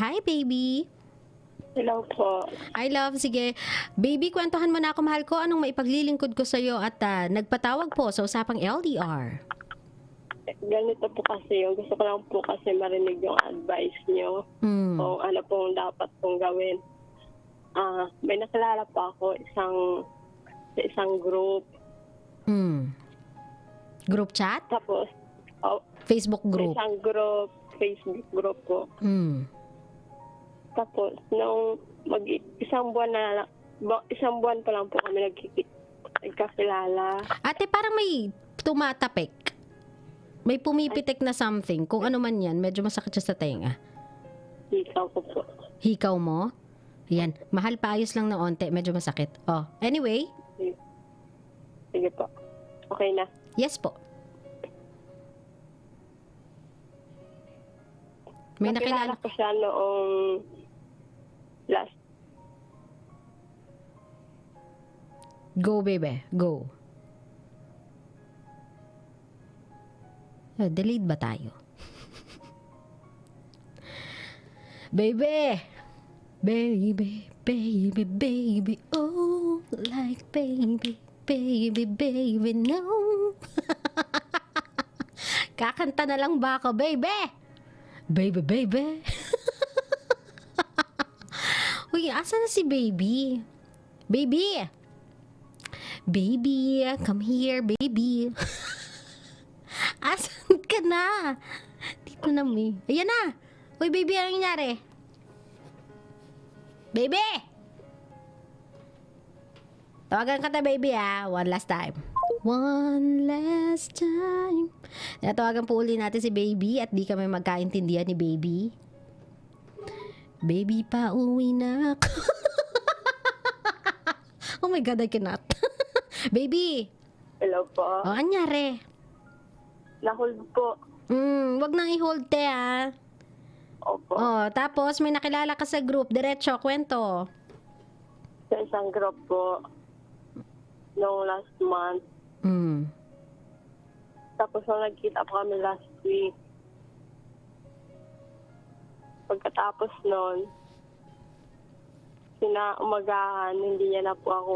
Hi, baby. Hello po. I love. Sige. Baby, kwentuhan mo na ako, mahal ko. Anong maipaglilingkod ko sa'yo at nagpatawag po sa usapang LDR. Ganito po kasi yung gusto ko lang po kasi marinig yung advice niyo kung ano pong dapat pong gawin. May nakilala po ako sa isang group. Group chat? Tapos, Facebook group? isang group, Facebook group po. Tapos, nung isang buwan pa lang po kami nagkakilala. Ate, parang may tumatapik. May pumipitik na something. Kung ano man yan, medyo masakit siya sa tenga. Ikaw ko po. Hikaw mo? Yan. Mahal pa, ayos lang na onte. Medyo masakit. Oh, anyway. Sige po. Okay na. Yes po. May nakilala ko siya noong last. Go, baby. Go. Delayed ba tayo? Baby! Baby, baby, baby, oh, like baby, baby, baby, no. Kakanta na lang ba ako, baby? Baby, baby. Uy, asa na si baby? Baby! Baby, come here, baby. Asan ka na? Dito na, may. Ayan na. Uy, baby, anong nangyari? Baby! Tawagan ka na, baby, ha? One last time. One last time. Natawagan po uli natin si baby at di kami magkaintindihan ni baby. Baby, pauwi na ako. Oh my God, I cannot. Baby! Hello po. Oh, anyari? Na-hold po. Wag nang i-hold, te, ha? Opo. Oh, tapos may nakilala ka sa group. Diretso, kwento. Sa isang group po. Noong last month. Tapos nung nagkita po kami last week. Pagkatapos nun, umagahan, hindi niya na po ako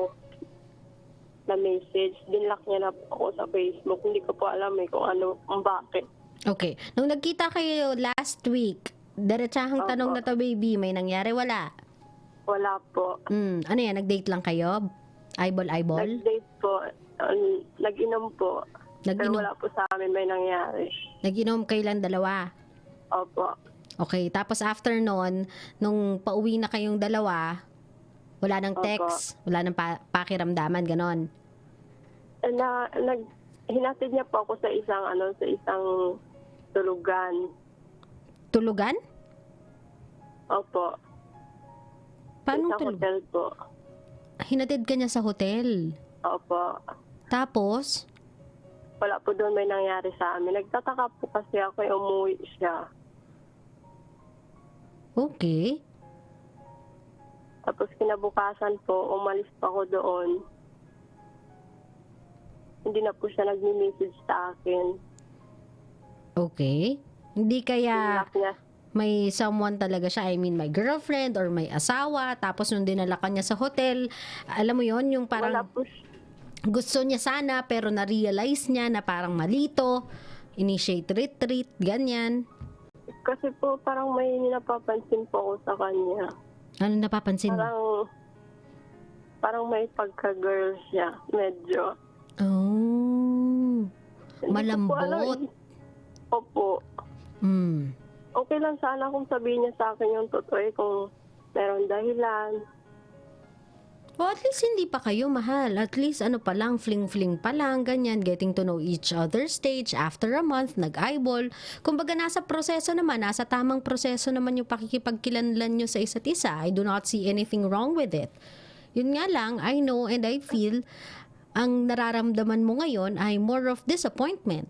na-message. Dinlock niya na po ako sa Facebook. Hindi ko po alam kung ano, bakit. Okay. Nung nagkita kayo last week, diretsahang tanong na to, baby, may nangyari? Wala? Wala po. Ano yan? Nag-date lang kayo? Eyeball? Nag-date po. Nag-inom po. Pero Nag-inom? wala po sa amin may nangyari. Nag-inom kayo lang dalawa? Opo. Okay. Tapos after nun, nung pauwi na kayong dalawa, wala nang text, wala nang pakiramdaman, ganon? Hinatid niya po ako sa isang tulugan. Tulugan? Opo. Paano Isang hotel po. Hinatid ka niya sa hotel? Opo. Tapos? Wala po doon may nangyari sa amin. Nagtataka po kasi ako umuwi siya. Okay. Tapos kinabukasan po, umalis pa ako doon. Hindi na po siya nag-message sa akin. Okay. Hindi kaya Dinlock niya. may someone talaga siya, I mean, may girlfriend or may asawa, tapos nung dinala ka niya sa hotel, alam mo yon yung parang Wala po gusto niya sana pero na-realize niya na parang malito, initiate retreat, ganyan. Kasi po parang may napapansin po ako sa kanya. Ano napapansin mo? Parang may pagka-girl siya, medyo. Oh, Hindi ko po malambot. alam. Opo. Okay lang sana kung sabihin niya sa akin yung totoo kung meron dahilan. O at least hindi pa kayo mahal. At least ano pa lang, fling-fling pa lang, ganyan, getting to know each other stage. After a month, nag-eyeball. Kumbaga nasa proseso naman, nasa tamang proseso naman yung pakikipagkilanlan nyo sa isa't isa. I do not see anything wrong with it. Yun nga lang, I know and I feel, ang nararamdaman mo ngayon ay more of disappointment.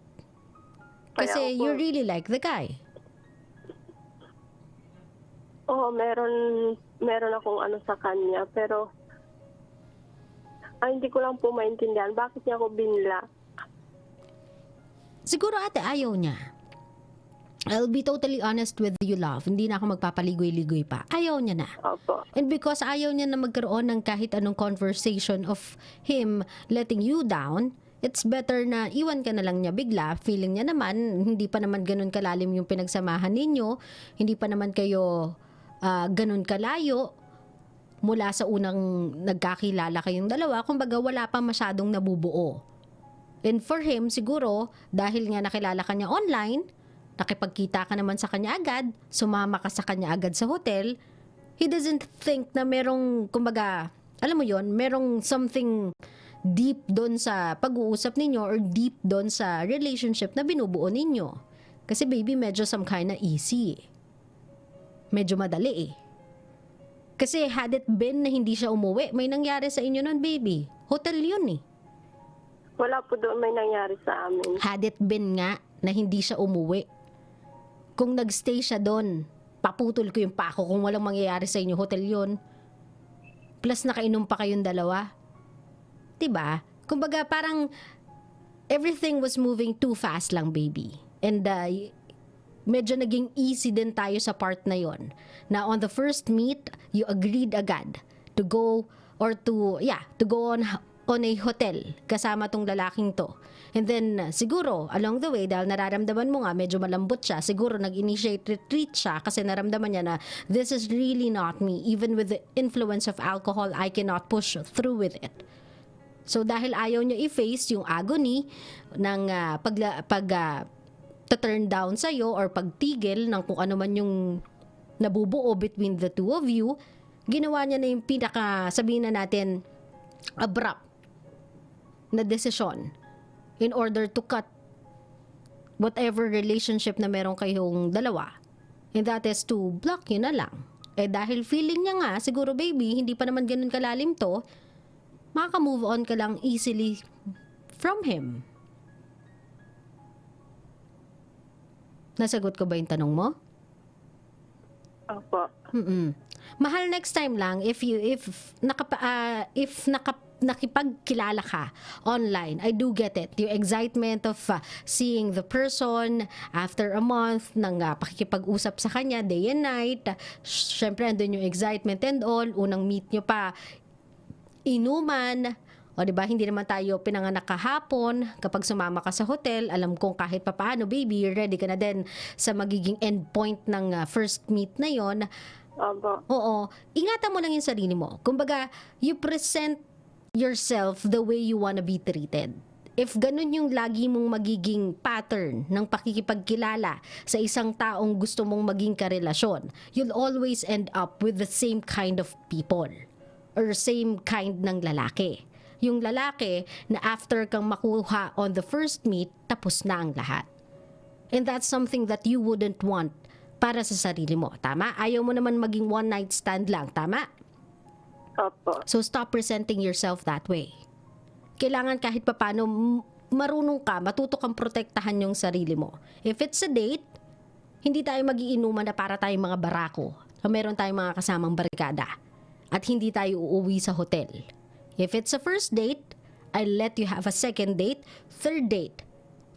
Kasi you really like the guy. Oo, meron akong ano sa kanya, pero hindi ko lang po maintindihan. Bakit niya ako binlock? Siguro ate, ayaw niya. I'll be totally honest with you, love. Hindi na ako magpapaligoy-ligoy pa. Ayaw niya na. Opo. And because ayaw niya na magkaroon ng kahit anong conversation of him letting you down, it's better na iwan ka na lang niya bigla. Feeling niya naman, hindi pa naman ganun kalalim yung pinagsamahan ninyo. Hindi pa naman kayo ganun kalayo mula sa unang nagkakilala kayong dalawa. Kumbaga, wala pa masyadong nabubuo. And for him, siguro, dahil nga nakilala ka niya online, nakipagkita ka naman sa kanya agad, sumama ka sa kanya agad sa hotel, he doesn't think na merong, kumbaga, alam mo yon, merong something deep doon sa pag-uusap ninyo or deep doon sa relationship na binubuo ninyo. Kasi baby, medyo some kind na easy. Medyo madali eh. Kasi had it been na hindi siya umuwi, may nangyari sa inyo nun, baby. Hotel yun eh. Wala po doon may nangyari sa amin. Had it been nga na hindi siya umuwi, kung nagstay siya doon, paputol ko yung pako kung walang mangyayari sa inyo, hotel yun. Plus nakainom pa kayong dalawa. Diba? Kumbaga parang everything was moving too fast lang, baby. And medyo naging easy din tayo sa part na yon. Na on the first meet, you agreed agad to go or to go on a hotel kasama tong lalaking to. And then, siguro, along the way, dahil nararamdaman mo nga, medyo malambot siya, siguro nag-initiate retreat siya kasi naramdaman niya na, this is really not me. Even with the influence of alcohol, I cannot push through with it. So, dahil ayaw niya i-face yung agony ng turn down sa'yo or pagtigil ng kung ano man yung nabubuo between the two of you, ginawa niya na yung sabihin na natin, abrupt na desisyon in order to cut whatever relationship na meron kayong dalawa. And that is to block you na lang. Eh dahil feeling niya nga, siguro baby, hindi pa naman ganun kalalim to, makaka-move on ka lang easily from him. Nasagot ko ba yung tanong mo? Opo. Mahal, next time lang if nakipagkilala ka online, I do get it. Yung excitement of seeing the person after a month ng pakikipag-usap sa kanya day and night. Syempre andun yung excitement and all. Unang meet nyo pa, inuman. O diba, hindi naman tayo pinanganak kahapon. Kapag sumama ka sa hotel, alam kong kahit papaano, baby, ready ka na din sa magiging end point ng first meet na yon. Opo. Oo. Ingatan mo lang yung sarili mo. Kumbaga, you present yourself the way you wanna be treated. If ganun yung lagi mong magiging pattern ng pakikipagkilala sa isang taong gusto mong maging karelasyon, you'll always end up with the same kind of people or same kind ng lalaki. Yung lalaki na after kang makuha on the first meet, tapos na ang lahat. And that's something that you wouldn't want para sa sarili mo. Tama? Ayaw mo naman maging one night stand lang. Tama? Opo. So stop presenting yourself that way. Kailangan kahit papano marunong ka, matuto kang protektahan yung sarili mo. If it's a date, hindi tayo magiinuman na para tayong mga barako. Meron tayong mga kasamang barkada. At hindi tayo uuwi sa hotel. If it's a first date, I'll let you have a second date, third date,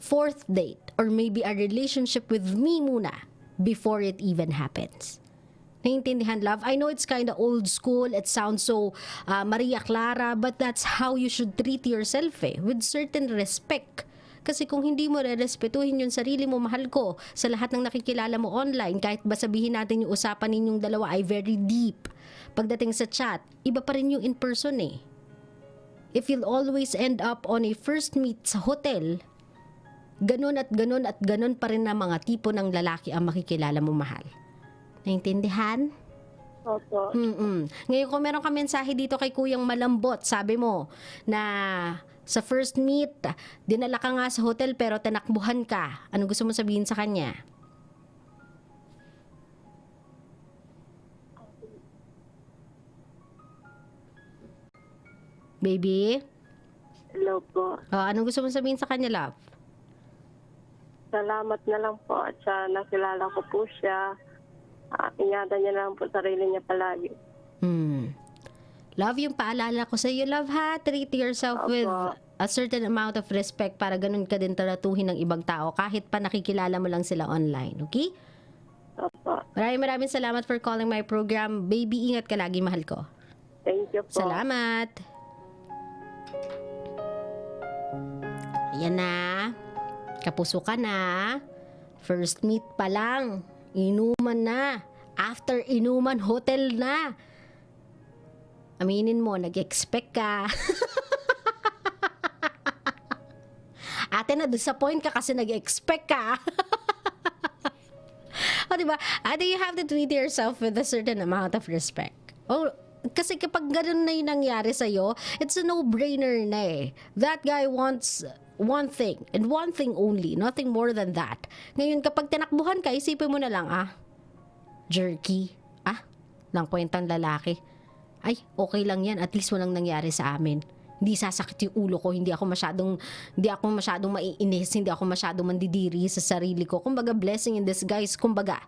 fourth date, or maybe a relationship with me muna before it even happens. Naiintindihan, love? I know it's kind of old school, it sounds so Maria Clara, but that's how you should treat yourself with certain respect. Kasi kung hindi mo re-respetuhin yung sarili mo, mahal ko, sa lahat ng nakikilala mo online, kahit ba sabihin natin yung usapan ninyong dalawa ay very deep, pagdating sa chat, iba pa rin yung in person eh. If you'll always end up on a first meet sa hotel, ganun at ganun at ganun pa rin na mga tipo ng lalaki ang makikilala mo, mahal. Naintindihan? Opo. Ngayon kung meron ka mensahe dito kay Kuyang Malambot, sabi mo na sa first meet, dinala ka nga sa hotel pero tinakbuhan ka. Ano gusto mo sabihin sa kanya? Baby? Hello po. Anong gusto mo sabihin sa kanya, love? Salamat na lang po at sa nakilala ko po siya. Ingatan niya lang po sarili niya palagi. Love, yung paalala ko sa iyo, love, ha? Treat yourself Opo. with a certain amount of respect para ganun ka din tratuhin ng ibang tao kahit pa nakikilala mo lang sila online, okay? Opo. Maraming salamat for calling my program. Baby, ingat ka lagi, mahal ko. Thank you po. Salamat. Ayan na. Kapuso ka na. First meet pa lang. Inuman na. After inuman, hotel na. Aminin mo, nag-expect ka. Ate, na-disappoint ka kasi nag-expect ka. O, diba? Ate, you have to treat yourself with a certain amount of respect. Oh, kasi kapag ganun na yung nangyari sa'yo, it's a no-brainer na eh. That guy wants one thing, and one thing only, nothing more than that. Ngayon, kapag tinakbuhan ka, isipin mo na lang, jerky, lang kwentang lalaki. Ay, okay lang yan, at least walang nangyari sa amin. Hindi sasakit yung ulo ko, hindi ako masyadong maiinis, hindi ako masyadong mandidiri sa sarili ko. Kumbaga, blessing in disguise, kumbaga,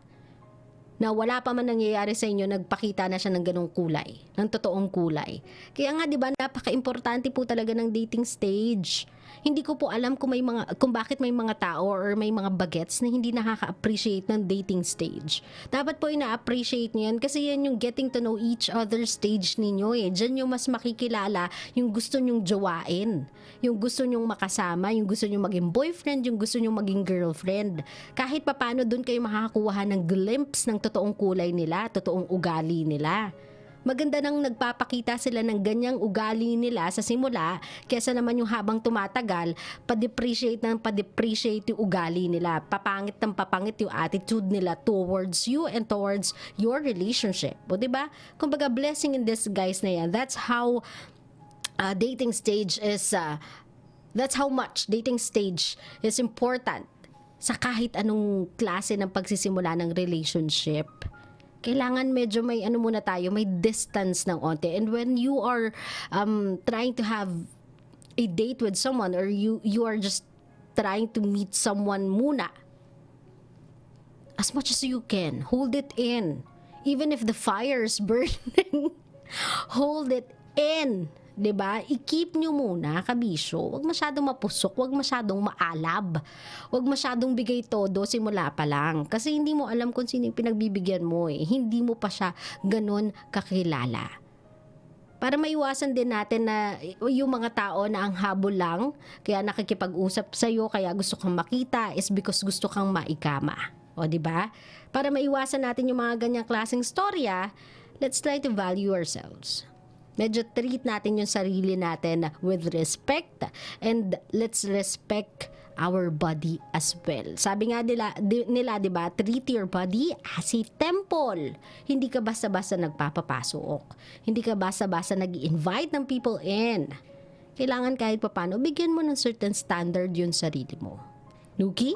na wala pa man nangyayari sa inyo, nagpakita na siya ng ganong kulay, ng totoong kulay. Kaya nga, di ba, napaka-importante po talaga ng dating stage. Hindi ko po alam kung bakit may mga tao or may mga bagets na hindi nakaka-appreciate ng dating stage. Dapat po ina-appreciate nyo yan kasi yan yung getting to know each other stage ninyo eh. Diyan yung mas makikilala yung gusto nyong jowain, yung gusto nyong makasama, yung gusto nyong maging boyfriend, yung gusto nyong maging girlfriend. Kahit papano doon kayo makakakuha ng glimpse ng totoong kulay nila, totoong ugali nila. Maganda nang nagpapakita sila ng ganyang ugali nila sa simula kesa naman yung habang tumatagal, pa-depreciate yung ugali nila. Papangit ng papangit yung attitude nila towards you and towards your relationship. O diba? Kumbaga blessing in disguise na yan. That's how dating stage is, that's how much dating stage is important sa kahit anong klase ng pagsisimula ng relationship. Kailangan medyo may muna tayo, may distance ng onte. And when you are trying to have a date with someone or you are just trying to meet someone muna, as much as you can, hold it in. Even if the fire is burning, hold it in. 'Di ba? I-keep nyo muna, kabisyo. Huwag masyadong mapusok, huwag masyadong maalab. Huwag masyadong bigay todo simula pa lang. Kasi hindi mo alam kung sino yung pinagbibigyan mo eh. Hindi mo pa siya ganun kakilala. Para maiwasan din natin na yung mga tao na ang habol lang, kaya nakikipag-usap sa'yo, kaya gusto kang makita, is because gusto kang maikama. O, 'di ba? Para maiwasan natin yung mga ganyang klaseng storya, let's try to value ourselves. Medyo treat natin yung sarili natin with respect and let's respect our body as well. Sabi nga nila, di ba, treat your body as a temple. Hindi ka basta-basta nagpapapasok. Hindi ka basta-basta nag-invite ng people in. Kailangan kahit papano, bigyan mo ng certain standard yung sarili mo. Nuki?